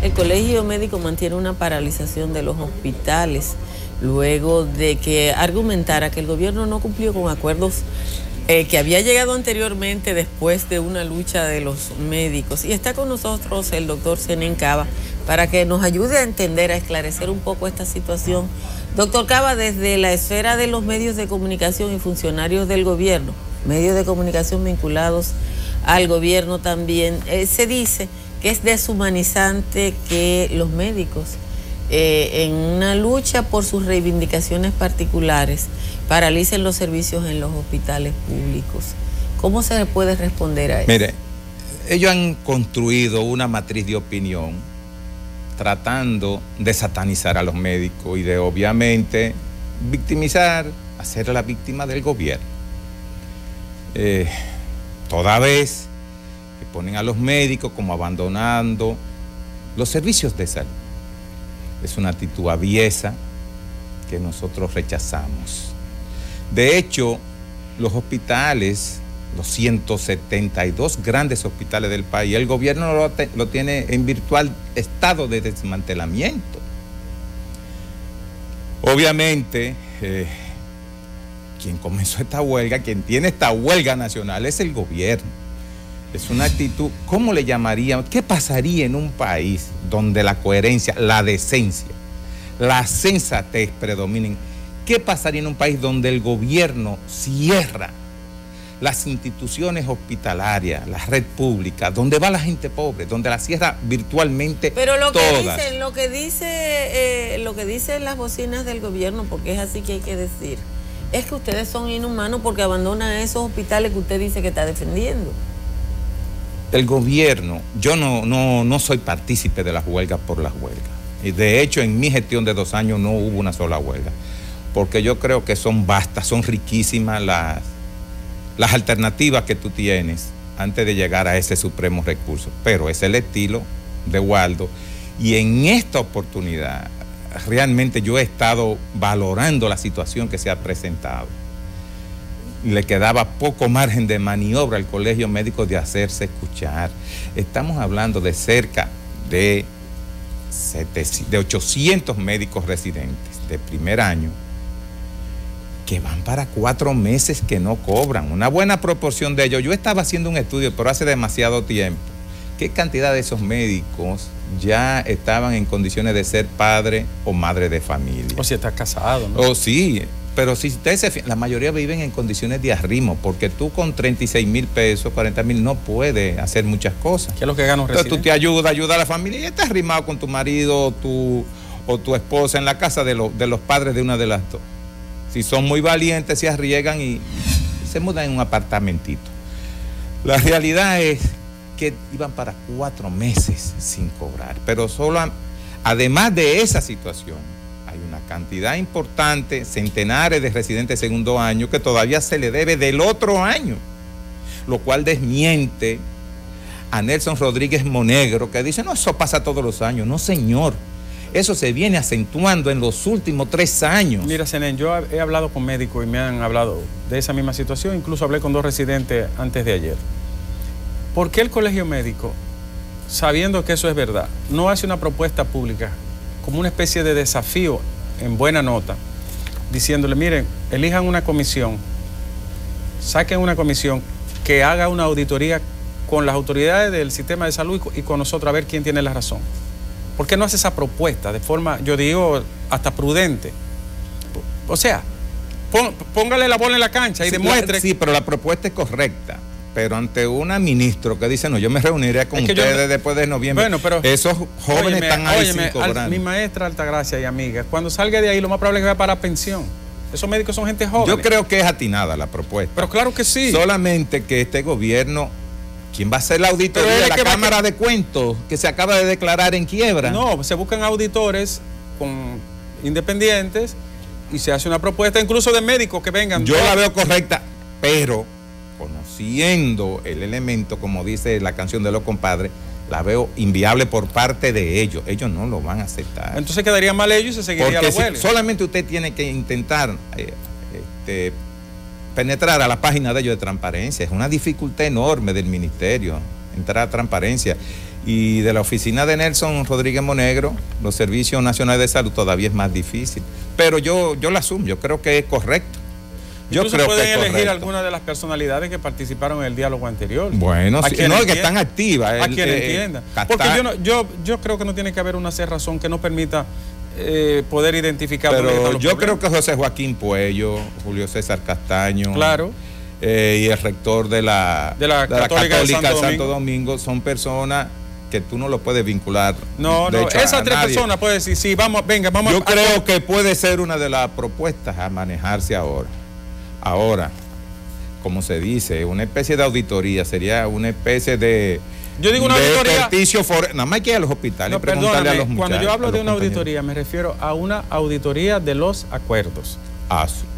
El Colegio Médico mantiene una paralización de los hospitales luego de que argumentara que el gobierno no cumplió con acuerdos que había llegado anteriormente después de una lucha de los médicos. Y está con nosotros el doctor Zenén Cava para que nos ayude a entender, a esclarecer un poco esta situación. Doctor Cava, desde la esfera de los medios de comunicación y funcionarios del gobierno, medios de comunicación vinculados al gobierno también, se dice que es deshumanizante que los médicos, en una lucha por sus reivindicaciones particulares, paralicen los servicios en los hospitales públicos. ¿Cómo se le puede responder a eso? Mire, ellos han construido una matriz de opinión tratando de satanizar a los médicos y de, obviamente, victimizar, hacer la víctima del gobierno. Toda vez que ponen a los médicos como abandonando los servicios de salud. Es una actitud aviesa que nosotros rechazamos. De hecho, los hospitales, los 172 grandes hospitales del país, el gobierno lo tiene en virtual estado de desmantelamiento. Obviamente, quien comenzó esta huelga, quien tiene esta huelga nacional es el gobierno. Es una actitud, ¿cómo le llamaríamos? ¿Qué pasaría en un país donde la coherencia, la decencia, la sensatez predominen? ¿Qué pasaría en un país donde el gobierno cierra las instituciones hospitalarias, la red pública, donde va la gente pobre, donde la cierra virtualmente todas? Pero lo que dicen las bocinas del gobierno, porque es así que hay que decir, es que ustedes son inhumanos porque abandonan esos hospitales que usted dice que está defendiendo. El gobierno, yo no soy partícipe de las huelgas por las huelgas. Y de hecho, en mi gestión de 2 años no hubo una sola huelga, porque yo creo que son vastas, son riquísimas las alternativas que tú tienes antes de llegar a ese supremo recurso. Pero es el estilo de Waldo. Y en esta oportunidad, realmente yo he estado valorando la situación que se ha presentado. Le quedaba poco margen de maniobra al Colegio Médico de hacerse escuchar. Estamos hablando de cerca de 800 médicos residentes de primer año que van para 4 meses que no cobran. Una buena proporción de ellos. Yo estaba haciendo un estudio, pero hace demasiado tiempo. ¿Qué cantidad de esos médicos ya estaban en condiciones de ser padre o madre de familia? O si está casado, ¿no? O sí. Pero si ustedes se fijan, la mayoría viven en condiciones de arrimo, porque tú con 36,000 pesos, 40,000, no puedes hacer muchas cosas. ¿Qué es lo que gana un residente? Entonces tú te ayuda a la familia y estás arrimado con tu marido o tu esposa en la casa de los padres de una de las dos. Si son muy valientes, se arriesgan y se mudan en un apartamentito. La realidad es que iban para 4 meses sin cobrar, pero además de esa situación, hay una cantidad importante, centenares de residentes de segundo año que todavía se le debe del otro año, lo cual desmiente a Nelson Rodríguez Monegro, que dice, no, eso pasa todos los años. No, señor, eso se viene acentuando en los últimos 3 años. Mira, Zenén, yo he hablado con médicos y me han hablado de esa misma situación, incluso hablé con 2 residentes antes de ayer. ¿Por qué el Colegio Médico, sabiendo que eso es verdad, no hace una propuesta pública como una especie de desafío en buena nota, diciéndole, miren, elijan una comisión, saquen una comisión que haga una auditoría con las autoridades del sistema de salud y con nosotros a ver quién tiene la razón? ¿Por qué no hace esa propuesta de forma, yo digo, hasta prudente? O sea, póngale la bola en la cancha y demuestre... Sí, pero la propuesta es correcta. Pero ante un ministro que dice, no, yo me reuniré con ustedes después de noviembre. Bueno, pero esos jóvenes están ahí sin cobrar. Mi maestra Altagracia y amiga, cuando salga de ahí, lo más probable es que vaya para pensión. Esos médicos son gente joven. Yo creo que es atinada la propuesta. Pero claro que sí. Solamente que este gobierno, ¿quién va a hacer la auditoría de la Cámara de Cuentos que se acaba de declarar en quiebra? No, se buscan auditores independientes y se hace una propuesta incluso de médicos que vengan. Yo la veo correcta, pero conociendo el elemento, como dice la canción de los compadres, la veo inviable por parte de ellos. Ellos no lo van a aceptar. Entonces quedarían mal ellos y se seguiría la huelga. Solamente usted tiene que intentar penetrar a la página de ellos de transparencia. Es una dificultad enorme del ministerio entrar a transparencia. Y de la oficina de Nelson Rodríguez Monegro, los servicios nacionales de salud todavía es más difícil. Pero yo lo asumo, yo creo que es correcto. Incluso pueden elegir algunas de las personalidades que participaron en el diálogo anterior. Bueno, sí, no, que están activas. A quien entienda. Porque yo creo que no tiene que haber una cerrazón que no permita poder identificar. Pero yo creo que José Joaquín Puello, Julio César Castaño, claro, y el rector de la Católica de Santo Domingo son personas que tú no lo puedes vincular. No, de hecho, esas tres personas pueden decir, sí, vamos. Yo creo que puede ser una de las propuestas a manejarse ahora. Ahora, como se dice, una especie de auditoría, sería una especie de... Yo digo una auditoría... Nada más que ir a los hospitales y preguntarle a los muchachos. Cuando yo hablo de una auditoría, me refiero a una auditoría de los acuerdos.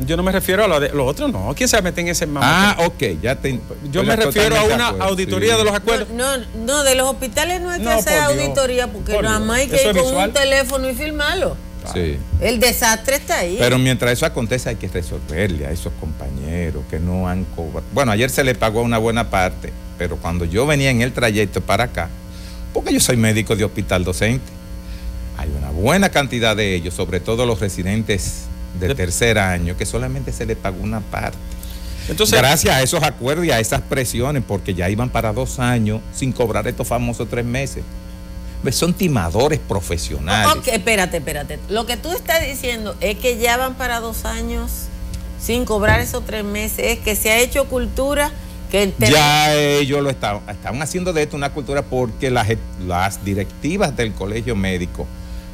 Yo no me refiero a los otros, no. ¿Quién se mete en ese mamá? Ok, ya te... Yo me refiero a una auditoría de los acuerdos. No, de los hospitales no hay que hacer auditoría, porque nada más hay que ir con un teléfono y filmarlo. Sí. El desastre está ahí. Pero mientras eso acontece hay que resolverle a esos compañeros que no han cobrado. Bueno, ayer se le pagó una buena parte, pero cuando yo venía en el trayecto para acá, porque yo soy médico de hospital docente, hay una buena cantidad de ellos, sobre todo los residentes de tercer año, que solamente se le pagó una parte. Entonces, gracias a esos acuerdos y a esas presiones, porque ya iban para 2 años sin cobrar estos famosos 3 meses. Son timadores profesionales. Ok, espérate. Lo que tú estás diciendo es que ya van para 2 años sin cobrar esos 3 meses. Es que se ha hecho cultura que... Ya ellos lo estaban haciendo de esto una cultura, porque las directivas del colegio médico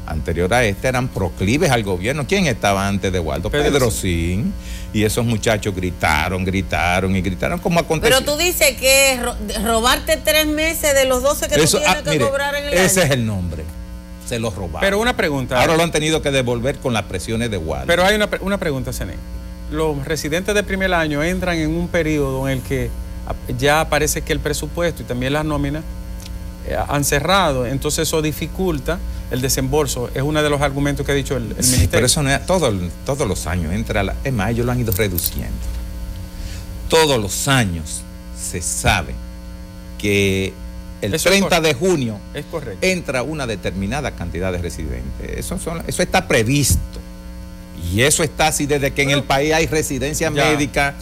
anterior a eran proclives al gobierno. ¿Quién estaba antes de Waldo? Pedro Sin. Y esos muchachos gritaron como aconteció. Pero tú dices que robarte 3 meses de los 12 que tú tienes que cobrar en el año. Ese es el nombre. Se los robaron. Pero una pregunta. Ahora lo han tenido que devolver con las presiones de Waldo. Pero hay una pregunta, Cené. Los residentes de primer año entran en un periodo en el que ya parece que el presupuesto y también las nóminas han cerrado, entonces eso dificulta el desembolso. Es uno de los argumentos que ha dicho el ministerio. Pero eso no es, todos los años entra es más, ellos lo han ido reduciendo. Todos los años se sabe que el 30 de junio entra una determinada cantidad de residentes. Eso está previsto. Y eso está así desde que en el país hay residencia médica,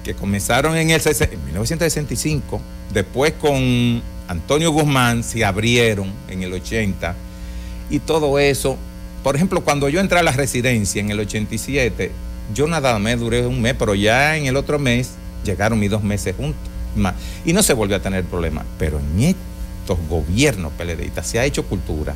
que comenzaron en 1965, después con Antonio Guzmán se abrieron en el 80, y todo eso. Por ejemplo, cuando yo entré a la residencia en el 87, yo nada más duré 1 mes, pero ya en el otro mes llegaron mis 2 meses juntos, y no se volvió a tener problema. Pero en estos gobiernos PLDistas se ha hecho cultura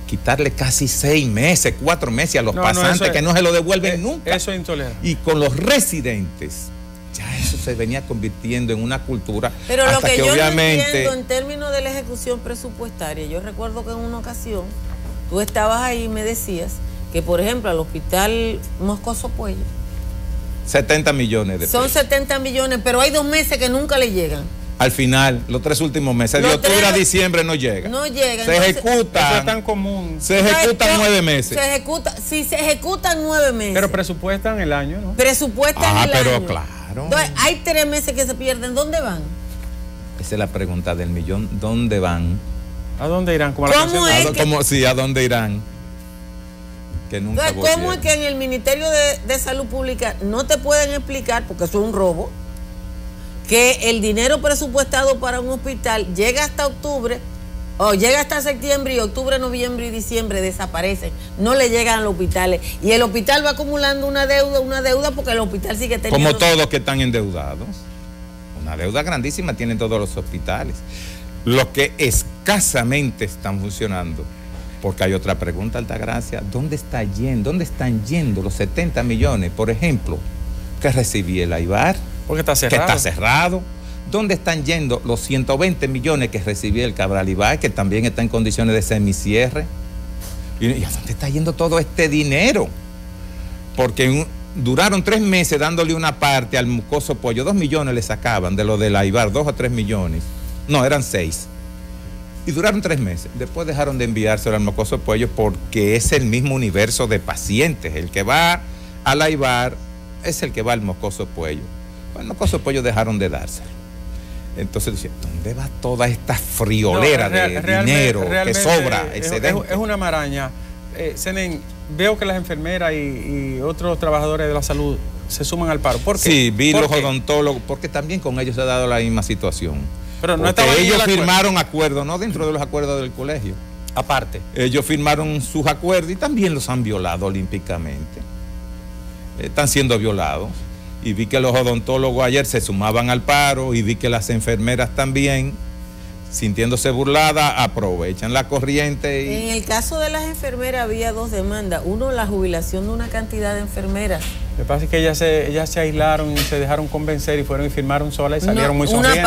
quitarle casi 6 meses, 4 meses a los pasantes que no se lo devuelven nunca. Eso es intolerable. Y con los residentes, ya eso se venía convirtiendo en una cultura. Pero lo que yo obviamente no entiendo en términos de la ejecución presupuestaria, yo recuerdo que en una ocasión tú estabas ahí y me decías que, por ejemplo, al hospital Moscoso Puello 70 millones de pesos. Son 70 millones, pero hay 2 meses que nunca le llegan. Al final, los 3 últimos meses, de octubre a diciembre no llega. No llega. Se ejecutan. Eso es tan común. Se ejecutan 9 meses. Si se ejecutan 9 meses. Pero presupuestan el año, ¿no? Presupuestan el año. Pero claro. Entonces, hay 3 meses que se pierden. ¿Dónde van? Esa es la pregunta del millón. ¿Dónde van? ¿A dónde irán? ¿Cómo ¿a dónde irán? Que nunca Entonces, ¿cómo es que en el Ministerio de Salud Pública no te pueden explicar, porque eso es un robo, que el dinero presupuestado para un hospital llega hasta octubre, o llega hasta septiembre, y octubre, noviembre y diciembre desaparecen, no le llegan a los hospitales, y el hospital va acumulando una deuda, porque el hospital sigue teniendo... Como todos que están endeudados. Una deuda grandísima tienen todos los hospitales. Los que escasamente están funcionando. Porque hay otra pregunta, Altagracia, ¿dónde están yendo los 70 millones, por ejemplo, que recibí el AIBAR? Porque está cerrado. Que está cerrado. ¿Dónde están yendo los 120 millones que recibí el Cabral IBAR, que también está en condiciones de semicierre? ¿Y a dónde está yendo todo este dinero? Porque duraron 3 meses dándole una parte al Moscoso Puello. 2 millones le sacaban de lo del AIBAR, 2 o 3 millones. No, eran 6. Y duraron 3 meses. Después dejaron de enviárselo al Moscoso Puello, porque es el mismo universo de pacientes. El que va al AIBAR es el que va al Moscoso Puello. Al Moscoso Puello dejaron de dárselo. Entonces dice, ¿dónde va toda esta friolera de dinero que sobra, excedente? Es una maraña. Senen, veo que las enfermeras y otros trabajadores de la salud se suman al paro. ¿Por qué? Sí, vi los odontólogos, porque también con ellos se ha dado la misma situación. Pero no porque ellos firmaron acuerdos, no dentro de los acuerdos del colegio. Aparte. Ellos firmaron sus acuerdos y también los han violado olímpicamente. Están siendo violados. Y vi que los odontólogos ayer se sumaban al paro y vi que las enfermeras también, sintiéndose burladas, aprovechan la corriente. En el caso de las enfermeras había dos demandas. Uno, la jubilación de una cantidad de enfermeras. Lo que pasa es que ellas se aislaron y se dejaron convencer y fueron y firmaron solas y salieron muy sonrientes.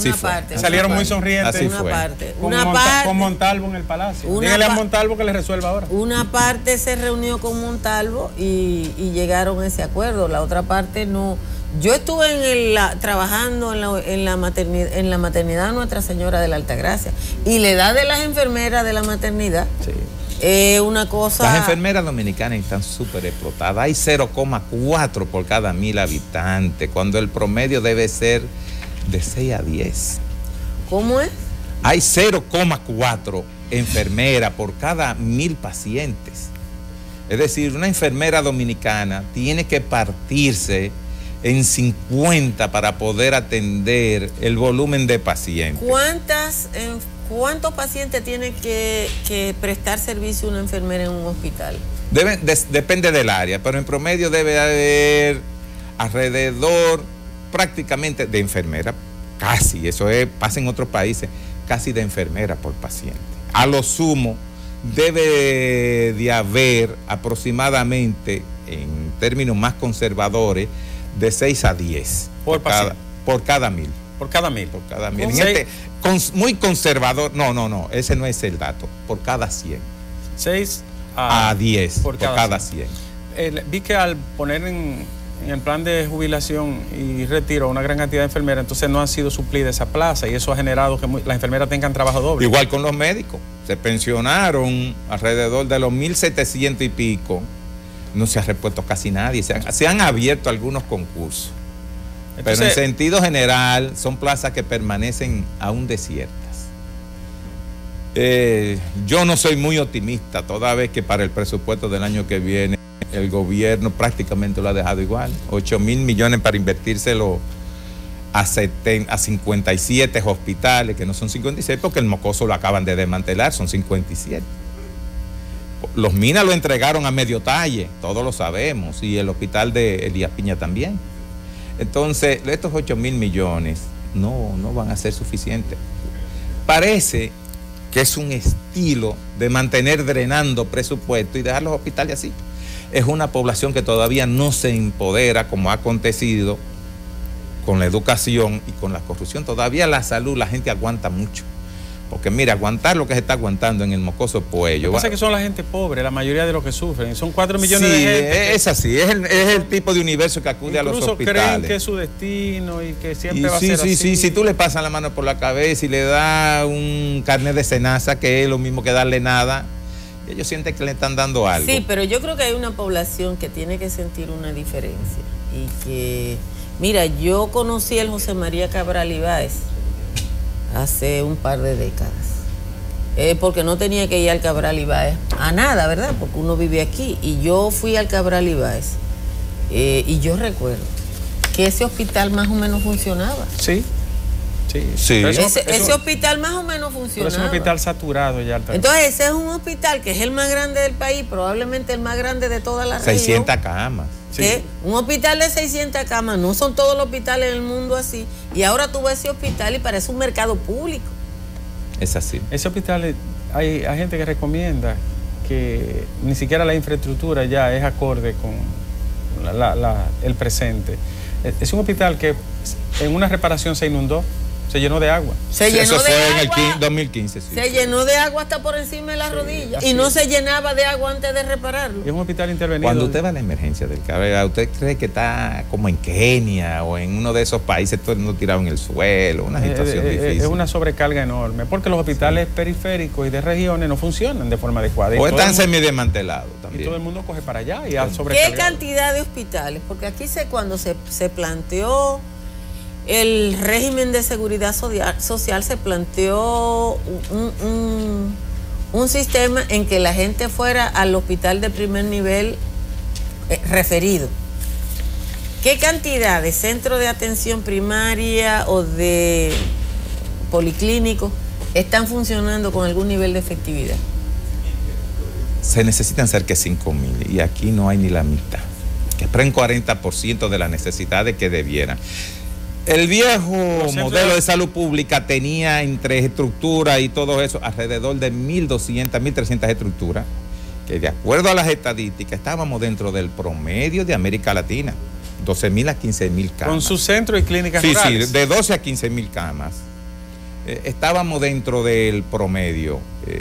Una parte. Salieron muy sonrientes. Así fue. Con Montalvo en el palacio. Dígale a Montalvo que le resuelva ahora. Una parte se reunió con Montalvo y llegaron a ese acuerdo. La otra parte no. Yo estuve trabajando en la maternidad de Nuestra Señora de la Altagracia y la edad de las enfermeras de la maternidad es una cosa... Las enfermeras dominicanas están súper explotadas. Hay 0,4 por cada 1000 habitantes, cuando el promedio debe ser de 6 a 10. ¿Cómo es? Hay 0,4 enfermeras por cada 1000 pacientes. Es decir, una enfermera dominicana tiene que partirse en 50 para poder atender el volumen de pacientes. ¿Cuántos pacientes tiene que prestar servicio una enfermera en un hospital? Depende del área, pero en promedio debe haber alrededor prácticamente de enfermera, casi, pasa en otros países, casi de enfermera por paciente. A lo sumo debe de haber aproximadamente, en términos más conservadores, de 6 a 10 por cada 1000. Por cada 1000. Por cada 1000. Muy conservador, no, ese no es el dato, por cada 100. 6 a 10 por cada 100. Vi que al poner en el plan de jubilación y retiro a una gran cantidad de enfermeras, entonces no ha sido suplida esa plaza y eso ha generado que las enfermeras tengan trabajo doble. Igual con los médicos, se pensionaron alrededor de los 1700 y pico. No se ha repuesto casi nadie, se han abierto algunos concursos. Entonces, pero en sentido general son plazas que permanecen aún desiertas. Yo no soy muy optimista, toda vez que para el presupuesto del año que viene el gobierno prácticamente lo ha dejado igual. 8.000 millones para invertírselo a 57 hospitales, que no son 56, porque el Mocoso lo acaban de desmantelar, son 57. Los Minas lo entregaron a medio talle, todos lo sabemos, y el hospital de Elías Piña también. Entonces, estos 8.000 millones no van a ser suficientes. Parece que es un estilo de mantener drenando presupuesto y dejar los hospitales así. Es una población que todavía no se empodera, como ha acontecido con la educación y con la corrupción. Todavía la salud, la gente aguanta mucho. Porque mira, aguantar lo que se está aguantando en el Mocoso Puello. Lo que pasa es que son la gente pobre, la mayoría de los que sufren. Son 4 millones de gente. Es así, es el tipo de universo que acude a los hospitales. Incluso creen que es su destino y que siempre va a ser así. Sí, si tú le pasas la mano por la cabeza y le das un carnet de cenaza, que es lo mismo que darle nada, ellos sienten que le están dando algo. Sí, pero yo creo que hay una población que tiene que sentir una diferencia. Y que, mira, yo conocí al José María Cabral Ibáez hace un par de décadas, porque no tenía que ir al Cabral Ibáez a nada, ¿verdad? Porque uno vive aquí, y yo fui al Cabral Ibáez, y yo recuerdo que ese hospital más o menos funcionaba. Sí. Ese hospital más o menos funcionaba. Pero es un hospital saturado ya. Entonces ese es un hospital que es el más grande del país, probablemente el más grande de toda la región. 600 camas. Sí. Un hospital de 600 camas, no son todos los hospitales en el mundo así. Y ahora tú ves ese hospital y parece un mercado público. Es así. Ese hospital, hay gente que recomienda que ni siquiera la infraestructura ya es acorde con el presente. Es un hospital que en una reparación se inundó. Se llenó de agua. Eso fue en el 2015. Sí. Se llenó de agua hasta por encima de las rodillas. Y no se llenaba de agua antes de repararlo. Es un hospital intervenido. Cuando usted va a la emergencia del Cabral, ¿usted cree que está como en Kenia o en uno de esos países todo el mundo tirado en el suelo? Una situación difícil. Es una sobrecarga enorme, porque los hospitales periféricos y de regiones no funcionan de forma adecuada. O están semidesmantelados también. Y todo el mundo coge para allá y al sobrecargado. ¿Qué cantidad de hospitales? Porque aquí cuando se planteó el régimen de seguridad social se planteó un sistema en que la gente fuera al hospital de primer nivel referido. ¿Qué cantidad de centros de atención primaria o de policlínicos están funcionando con algún nivel de efectividad? Se necesitan cerca de 5,000 y aquí no hay ni la mitad, que esperan 40% de las necesidades que debieran. El viejo modelo de salud pública tenía entre estructuras y todo eso alrededor de 1.200, 1.300 estructuras, que de acuerdo a las estadísticas estábamos dentro del promedio de América Latina, 12.000 a 15.000 camas. Con su centro y clínicas rurales. Sí, de 12 a 15.000 camas. Estábamos dentro del promedio.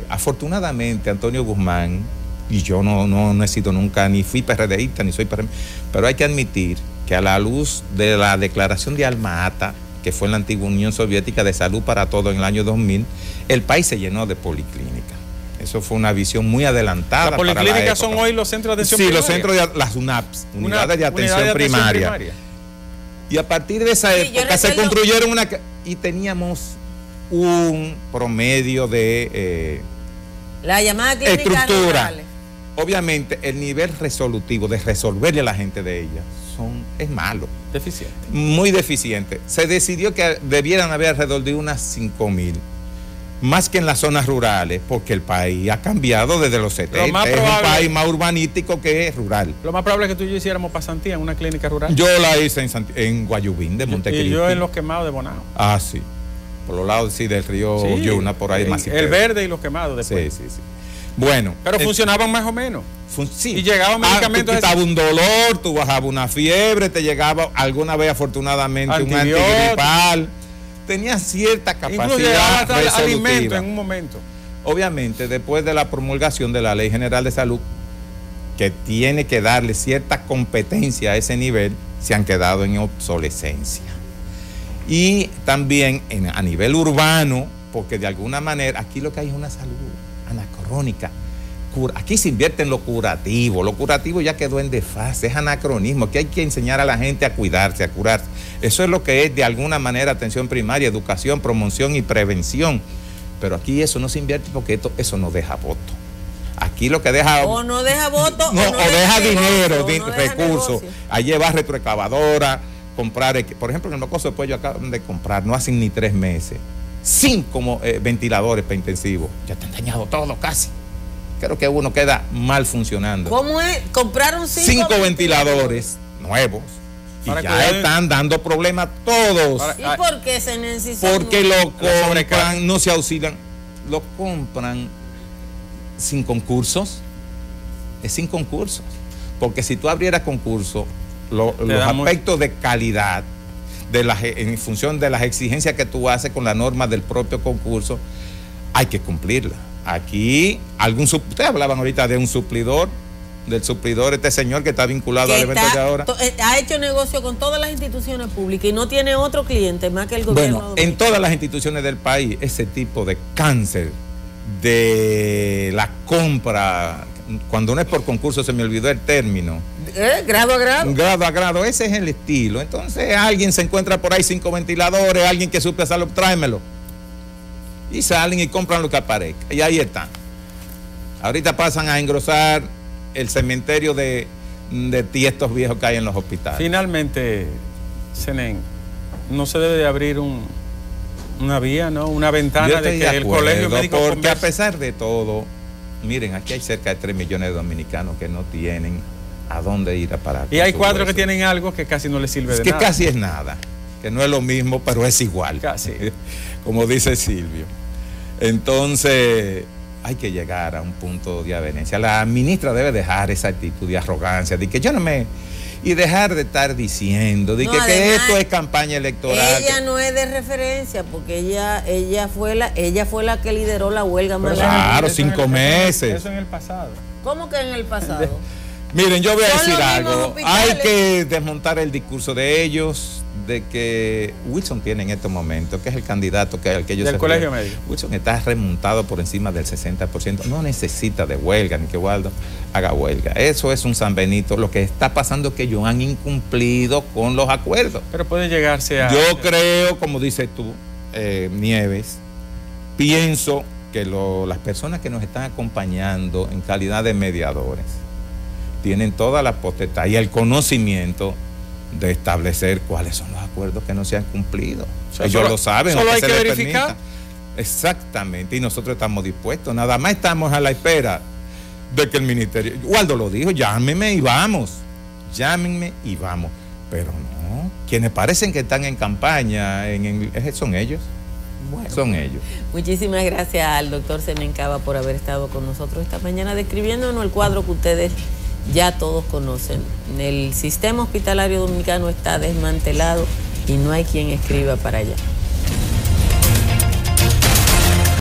Afortunadamente, Antonio Guzmán, y yo no he sido nunca, ni fui PRDista, ni soy PRD, pero hay que admitir que a la luz de la declaración de Alma Ata, que fue en la antigua Unión Soviética de Salud para Todo en el año 2000, el país se llenó de policlínicas. Eso fue una visión muy adelantada. ¿Las policlínicas son hoy los centros de atención primaria? Sí, los centros de las UNAPS, unidades de atención primaria. Y a partir de esa época se construyeron y teníamos un promedio de la llamada clínica estructura. Obviamente el nivel resolutivo de resolverle a la gente de ellas es malo. Deficiente. Muy deficiente. Se decidió que debieran haber alrededor de unas 5,000. Más que en las zonas rurales, porque el país ha cambiado desde los 70. Es un país más urbanístico que rural. Lo más probable es que tú y yo hiciéramos pasantía en una clínica rural. Yo la hice en Guayubín de Montecristi. Y yo en Los Quemados de Bonao. Ah, sí. Por los lados, sí, del río Yuna, por ahí más. El Verde y Los Quemados después. Sí. Bueno. Pero funcionaban más o menos. Sí. Y llegaban medicamentos. Tú quitaba un dolor, tú bajabas una fiebre, te llegaba alguna vez afortunadamente un antigripal. Tenía cierta capacidad resolutiva. Alimento en un momento. Obviamente, después de la promulgación de la Ley General de Salud, que tiene que darle cierta competencia a ese nivel, se han quedado en obsolescencia. Y también a nivel urbano, porque de alguna manera aquí lo que hay es una salud anacrónica. Aquí se invierte en lo curativo ya quedó en desfase, es anacronismo. Aquí hay que enseñar a la gente a cuidarse, a curarse. Eso es lo que es de alguna manera atención primaria, educación, promoción y prevención. Pero aquí eso no se invierte porque eso no deja voto. Aquí lo que deja... O no deja voto, o deja dinero, recursos. A llevar retroexcavadora, comprar... Por ejemplo, en el Mocoso de Puello acaban de comprar, no hacen ni 3 meses, 5 ventiladores para intensivos. Ya están dañados todos casi. Creo que uno queda mal funcionando. ¿Cómo es? Compraron 5 ventiladores nuevos y ya están dando problemas todos. ¿Y por qué se necesitan? Porque lo compran, no se auxilian, lo compran sin concursos. Es sin concursos. Porque si tú abrieras concursos, los aspectos de calidad, en función de las exigencias que tú haces con la norma del propio concurso, hay que cumplirla. Aquí, ustedes hablaban ahorita de un suplidor, del suplidor, este señor que está vinculado al evento de ahora. Ha hecho negocio con todas las instituciones públicas y no tiene otro cliente más que el gobierno. Bueno, en todas las instituciones del país, ese tipo de cáncer de la compra, cuando no es por concurso, se me olvidó el término. Grado a grado. Grado a grado, ese es el estilo. Entonces, alguien se encuentra por ahí 5 ventiladores, alguien que supe hacerlo, tráemelo. Y salen y compran lo que aparezca. Y ahí están. Ahorita pasan a engrosar el cementerio de tiestos viejos que hay en los hospitales. Finalmente, Zenén, no se debe de abrir una vía, ¿no? Una ventana de que el colegio médico... Porque a pesar de todo, miren, aquí hay cerca de 3 millones de dominicanos que no tienen a dónde ir a parar. Y hay 4 que tienen algo que casi no les sirve de nada. Que casi es nada. Que no es lo mismo, pero es igual. Casi. Como dice Silvio. Entonces, hay que llegar a un punto de avenencia. La ministra debe dejar esa actitud de arrogancia, de que yo no me... Y dejar de estar diciendo de que esto es campaña electoral. Ella no es de referencia, porque ella fue la que lideró la huelga más grande. Claro, 5 meses. Eso en el pasado. ¿Cómo que en el pasado? Miren, yo voy a decir algo. Hay que desmontar el discurso de ellos, de que Wilson tiene en estos momentos, que es el candidato al que ellos del colegio médico. Wilson está remontado por encima del 60%. No necesita de huelga, ni que Waldo haga huelga. Eso es un San Benito. Lo que está pasando es que ellos han incumplido con los acuerdos. Pero puede llegarse a... Yo creo, como dices tú, Nieves, pienso que las personas que nos están acompañando en calidad de mediadores tienen toda la potestad y el conocimiento de establecer cuáles son los acuerdos que no se han cumplido. O sea, ellos lo saben. Solo hay que verificar. Exactamente, y nosotros estamos dispuestos. Nada más estamos a la espera de que el ministerio... Waldo lo dijo, llámenme y vamos. Llámenme y vamos. Pero no, quienes parecen que están en campaña son ellos. Bueno, son ellos. Muchísimas gracias al doctor Semencaba por haber estado con nosotros esta mañana describiéndonos el cuadro que ustedes ya todos conocen. El sistema hospitalario dominicano está desmantelado y no hay quien escriba para allá.